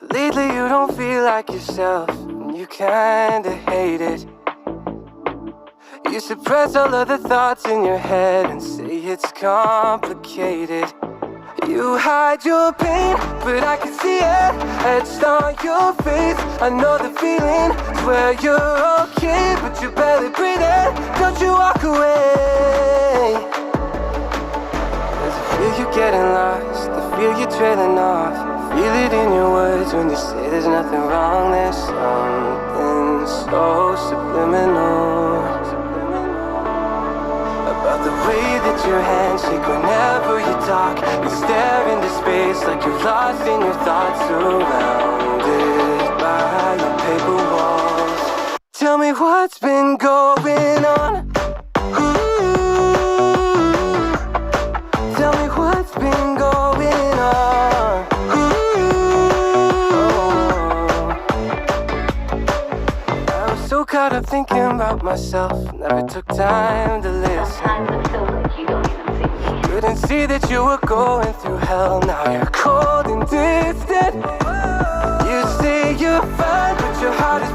Lately you don't feel like yourself, and you kinda hate it. You suppress all of the thoughts in your head and say it's complicated. You hide your pain, but I can see it etched on your face. I know the feeling, swear you're okay, but you're barely breathing. Don't you walk away. There's a feel you're getting lost, the feel you're trailing off. Feel it in your words when you say there's nothing wrong. There's something so subliminal about the way that your hands shake whenever you talk. You stare into space like you're lost in your thoughts, surrounded by your paper walls. Tell me what's been going on. Ooh, tell me what's been going on. So caught up thinking about myself, never took time to listen. Sometimes it feels like you don't even see me. Couldn't see that you were going through hell. Now you're cold and distant. You say you're fine, but your heart is